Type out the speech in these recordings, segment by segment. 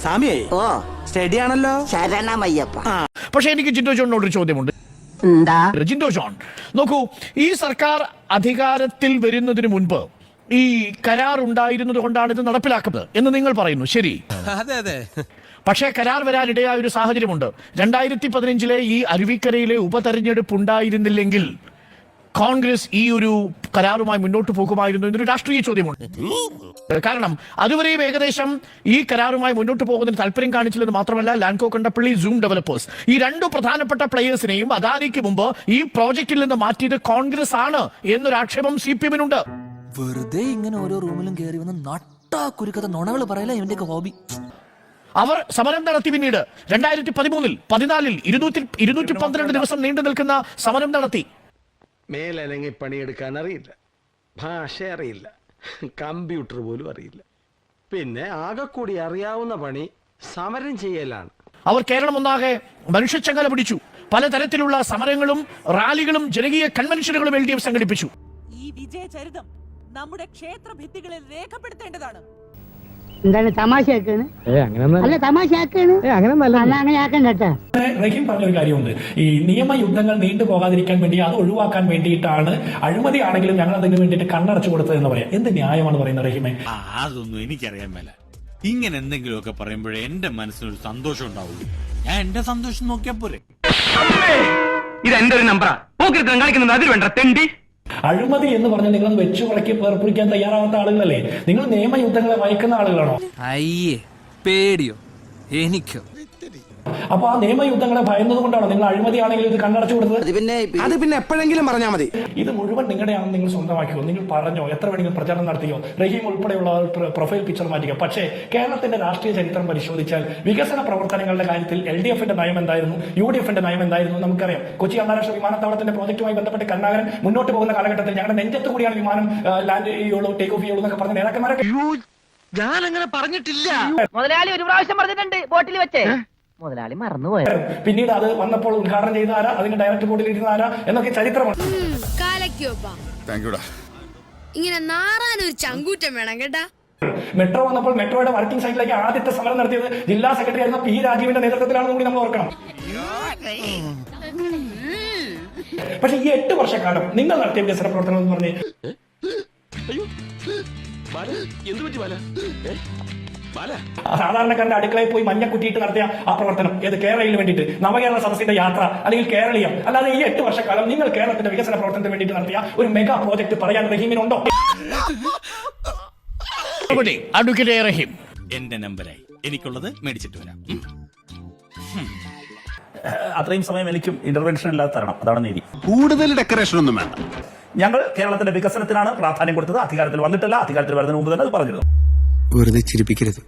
സ്വാമിയേ ഓ സ്റ്റഡി ആണല്ലോ. ശരണമയ്യപ്പ. പക്ഷെ എനിക്ക് ജിൻഡോ ജോണിനോടൊരു ചോദ്യമുണ്ട്. എന്താ ജിൻഡോ ജോൺ, നോക്കൂ, ഈ സർക്കാർ അധികാരത്തിൽ വരുന്നതിന് മുൻപ് ഈ കരാർ ഉണ്ടായിരുന്നത് കൊണ്ടാണ് ഇത് നടപ്പിലാക്കുന്നത് എന്ന് നിങ്ങൾ പറയുന്നു, ശരി? അതെ അതെ. പക്ഷേ കരാർ വരാനിടയായ ഒരു സാഹചര്യമുണ്ട്. 2015 ഈ അരുവിക്കരയിലെ ഉപതെരഞ്ഞെടുപ്പ് ഉണ്ടായിരുന്നില്ലെങ്കിൽ കോൺഗ്രസ് ഈ ഒരു കരാറുമായി മുന്നോട്ട് പോകുമായിരുന്നു എന്നൊരു രാഷ്ട്രീയ ചോദ്യമുണ്ട്. കാരണം അതുവരെയും ഏകദേശം ഈ കരാറുമായി മുന്നോട്ട് പോകുന്നതിന് താല്പര്യം കാണിച്ചില്ലെന്ന് മാത്രമല്ല, ലാൻകോ കണ്ടപ്പള്ളി, സൂം ഡെവലപ്പേഴ്സ്, ഈ രണ്ടു പ്രധാനപ്പെട്ട പ്ലേയേഴ്സിനെയും അദാനിക്ക് മുമ്പ് ഈ പ്രോജക്റ്റിൽ നിന്ന് മാറ്റിയത് കോൺഗ്രസ് ആണ് എന്നൊരു ആക്ഷേപം CPM-നുണ്ട്. വെറുതെ ഇങ്ങനെ ഓരോ റൂമിലും കയറി വന്ന് നട്ടാ കുരുക്കഥ നുണകൾ പറയല ഇവന്റെയൊക്കെ ഹോബി. അവർ സമരം നടത്തി. പിന്നീട് 2013, 2014 212 ദിവസം നീണ്ടു നിൽക്കുന്ന സമരം നടത്തി. മേലനങ്ങി പണിയെടുക്കാൻ അറിയില്ല, ഭാഷ അറിയില്ല, കമ്പ്യൂട്ടർ പോലും അറിയില്ല. പിന്നെ ആകെ കൂടി അറിയാവുന്ന പണി സമരം ചെയ്യലാണ്. അവർ കേരളം ഒന്നാകെ മനുഷ്യച്ചങ്ങല പിടിച്ചു. പലതരത്തിലുള്ള സമരങ്ങളും റാലികളും ജനകീയ കൺവെൻഷനുകളും LDF സംഘടിപ്പിച്ചു. ഈ വിജയ ചരിതം നമ്മുടെ ക്ഷേത്ര ഭിത്തികളിൽ രേഖപ്പെടുത്തേണ്ടതാണ്. എന്താണ് തമാശയാക്കാണ്? അല്ല തമാശയാക്കാണ്, അങ്ങനെ ആക്കണ്ടട്ടാ. റഹീം പറഞ്ഞൊരു കാര്യമുണ്ട്, ഈ നിയമയുദ്ധങ്ങൾ നീണ്ടുപോകാതിരിക്കാൻ വേണ്ടി അത് ഒഴിവാക്കാൻ വേണ്ടിയിട്ടാണ് അഴിമതി ആണെങ്കിലും ഞങ്ങൾ അതിന് വേണ്ടിയിട്ട് കണ്ണടച്ചു കൊടുത്തത് എന്ന് പറയാം. എന്ത് ന്യായമാണ് പറയുന്നത് റഹീമെ? അതൊന്നും എനിക്കറിയാൻ മേല. ഇങ്ങനെ എന്തെങ്കിലുമൊക്കെ പറയുമ്പോഴേ എന്റെ മനസ്സിനൊരു സന്തോഷം ഉണ്ടാവുള്ളൂ. ഞാൻ എന്റെ സന്തോഷം നോക്കിയാ പോരെ. ഇത് എന്റെ ഒരു നമ്പറാ. കാണിക്കുന്നത് അതിൽ വേണ്ട തെണ്ടി. അഴിമതി എന്ന് പറഞ്ഞാൽ നിങ്ങൾ വെച്ചു പുറക്കി പേർപ്പിക്കാൻ തയ്യാറാവാത്ത ആളുകളല്ലേ? നിങ്ങൾ നിയമയുദ്ധങ്ങളെ വഹിക്കുന്ന ആളുകളാണോ? അയ്യേ പേടിയോ എനിക്കോ? അപ്പൊ ആ നിയമയുദ്ധങ്ങളെ ഭയന്നത് കൊണ്ടാണോ നിങ്ങൾ അഴിമതിയാണെങ്കിൽ ഇത് കണ്ണടച്ചു കൊടുത്തത്? അത് പിന്നെ എപ്പോഴെങ്കിലും പറഞ്ഞാൽ മതി. ഇത് മുഴുവൻ നിങ്ങളുടെയാണെന്ന് നിങ്ങൾ സ്വന്തമാക്കിയോ? നിങ്ങൾ പറഞ്ഞോ? എത്ര വേണമെങ്കിലും പ്രചാരണം നടത്തിയോ? റഹീം ഉൾപ്പെടെയുള്ള പ്രൊഫൈൽ പിക്ചർ മാറ്റിയോ? പക്ഷേ കേരളത്തിന്റെ രാഷ്ട്രീയ ചരിത്രം പരിശോധിച്ചാൽ വികസന പ്രവർത്തനങ്ങളുടെ കാര്യത്തിൽ LDF-ന്റെ നയം എന്തായിരുന്നു, UDF-ന്റെ നയം എന്തായിരുന്നു നമുക്കറിയാം. കൊച്ചി അന്താരാഷ്ട്ര വിമാനത്താവളത്തിന്റെ പ്രോജക്റ്റുമായി ബന്ധപ്പെട്ട് കരുണാകരൻ മുന്നോട്ട് പോകുന്ന കാലഘട്ടത്തിൽ ഞങ്ങളുടെ നെഞ്ചത്ത് കൂടിയാണ് വിമാനം ലാൻഡ് ചെയ്യുള്ളൂ, ടേക്ക് ഓഫ് ചെയ്യുള്ളൂ എന്നൊക്കെ പറഞ്ഞ നേതാക്കന്മാരൊക്കെ. ഞാൻ അങ്ങനെ പറഞ്ഞിട്ടില്ല. മുതലാളി ഒരു പ്രാവശ്യം പറഞ്ഞിട്ടുണ്ട് ബോട്ടിൽ വെച്ചേ, മുതലാളി മറന്നുപോയത്. പിന്നീട് അത് വന്നപ്പോൾ ഉദ്ഘാടനം ചെയ്ത ആരാ, അതിന്റെ ഡയറക്ടർ ബോർഡിൽ ഇരുന്ന ആരാ എന്നൊക്കെ ചരിത്രമാണ്. ഇങ്ങനെ നാറാനൊരു ചങ്കൂറ്റം വേണം കേട്ടാ. മെട്രോ വന്നപ്പോൾ മെട്രോയുടെ വർക്കിംഗ് സൈറ്റിലേക്ക് ആദ്യത്തെ സമരം നടത്തിയത് ജില്ലാ സെക്രട്ടറി ആയിരുന്ന P. രാജീവിന്റെ നേതൃത്വത്തിലാണെന്ന് കൂടി നമ്മൾ ഓർക്കണം. പക്ഷെ ഈ 8 വർഷക്കാലം നിങ്ങൾ നടത്തിയ വികസന പ്രവർത്തനം എന്ന് പറഞ്ഞേ, സാധാരണക്കാരന്റെ അടുക്കളയിൽ പോയി മഞ്ഞ കുറ്റിയിട്ട് നടത്തിയ ആ പ്രവർത്തനം ഏത് കേരളയിൽ വേണ്ടിയിട്ട്, നവകേരള സദസ്സിന്റെ യാത്ര അല്ലെങ്കിൽ കേരളീയം, അല്ലാതെ ഈ 8 വർഷക്കാലം നിങ്ങൾ കേരളത്തിന്റെ വികസന പ്രവർത്തനത്തിന് വേണ്ടിയിട്ട് നടത്തിയ ഒരു മെഗാ പ്രോജക്ട് പറയാൻ റഹീമിനുണ്ടോ? അഡ്വക്കേറ്റ് റഹീം, എന്റെ നമ്പരായി, എനിക്കുള്ളത് മേടിച്ചിട്ട് വരാം. അത്രയും സമയം എനിക്കും ഇന്റർവെൻഷൻ ഇല്ലാതെ തരണം, അതാണ് നീതി. കൂടുതൽ ഡെക്കറേഷൻ ഒന്നും വേണ്ട. ഞങ്ങൾ കേരളത്തിന്റെ വികസനത്തിനാണ് പ്രാധാന്യം കൊടുത്തത്. അധികാരത്തിൽ വന്നിട്ടല്ല, അധികാരത്തിൽ വരുന്നതിന് മുമ്പ് തന്നെ അത് പറഞ്ഞിരുന്നു. വെറുതെ ചിരിപ്പിക്കരുത്.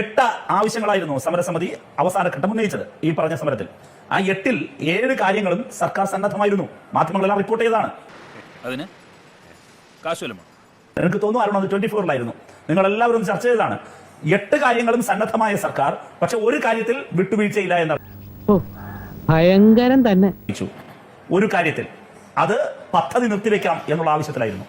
8 ആവശ്യങ്ങളായിരുന്നു സമരസമിതി അവസാന ഘട്ടം ഉന്നയിച്ചത് ഈ പറഞ്ഞ സമരത്തിൽ. ആ 8-ൽ 7 കാര്യങ്ങളും സർക്കാർ സന്നദ്ധമായിരുന്നു. മാധ്യമങ്ങളെല്ലാം റിപ്പോർട്ട് ചെയ്തതാണ്. അതിന് കാശുവല്ലമോ? എനിക്ക് തോന്നുന്നു അരുൺ അത് 24-ലായിരുന്നു. നിങ്ങൾ എല്ലാവരും ചർച്ച ചെയ്തതാണ്. 8 കാര്യങ്ങളും സന്നദ്ധമായ സർക്കാർ, പക്ഷെ ഒരു കാര്യത്തിൽ വിട്ടുവീഴ്ചയില്ല എന്നാണ്. ഭയങ്കരം തന്നെ. ഒരു കാര്യത്തിൽ അത് പദ്ധതി നിർത്തിവെക്കാം എന്നുള്ള ആവശ്യത്തിലായിരുന്നു.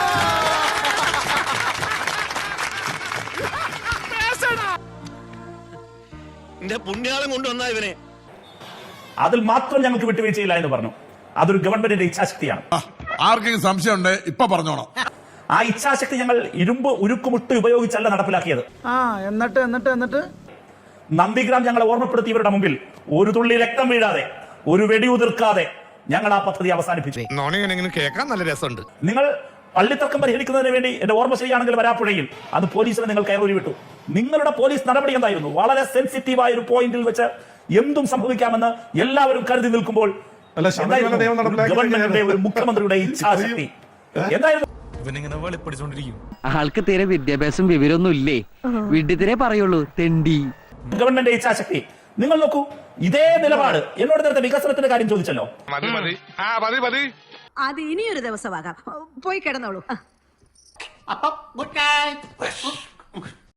പുണ്യാളം കൊണ്ടുവന്ന ഇവനെ അതിൽ മാത്രം ഞങ്ങൾക്ക് വിട്ടുവീഴ്ചയില്ല എന്ന് പറഞ്ഞു. അതൊരു ഗവൺമെന്റിന്റെ ഇച്ഛാശക്തിയാണ്. ആർക്കെങ്കിലും സംശയമുണ്ട് ഇപ്പൊ പറഞ്ഞോണം. ആ ഇച്ഛാശക്തി ഞങ്ങൾ ഇരുമ്പ് ഉരുക്കുമുട്ട് ഉപയോഗിച്ചല്ല നടപ്പിലാക്കിയത്. എന്നിട്ട് നന്ദിഗ്രാം ഞങ്ങളെ ഓർമ്മപ്പെടുത്തിയവരുടെ മുമ്പിൽ ഒരു തുള്ളി രക്തം വീഴാതെ, ഒരു വെടിയുതിർക്കാതെ ഞങ്ങൾ ആ പദ്ധതി അവസാനിപ്പിച്ചു. കേൾക്കാൻ നല്ല രസമുണ്ട്. നിങ്ങൾ പള്ളിത്തർക്കം പരിഹരിക്കുന്നതിന് വേണ്ടി എന്റെ ഓർമ്മ ശരിയാണെങ്കിൽ വരാപ്പുഴയിൽ അത് പോലീസിനെ നിങ്ങൾ കയറൂരി വിട്ടു. നിങ്ങളുടെ പോലീസ് നടപടി എന്തായിരുന്നു? വളരെ സെൻസിറ്റീവായ ഒരു പോയിന്റിൽ വെച്ച് എന്തും സംഭവിക്കാമെന്ന് എല്ലാവരും കരുതി നിൽക്കുമ്പോൾ ഗവൺമെന്റിന്റെ ഒരു മുഖ്യമന്ത്രിയുടെ ഇച്ഛാശക്തി എന്തായിരുന്നു? ആൾക്ക് തീരെ വിദ്യാഭ്യാസം വിവരമൊന്നും ഇല്ലേ, വിഡ്ഢിത്തിരെ പറയുള്ളൂ തെണ്ടി. ഗവൺമെന്റ് ഇച്ഛാശക്തി നിങ്ങൾ നോക്കൂ. ഇതേ നിലപാട് എന്നോട് നേരത്തെ വികസനത്തിന്റെ കാര്യം ചോദിച്ചല്ലോ. അത് ഇനിയൊരു ദിവസമാകാം. പോയി കിടന്നോളൂ.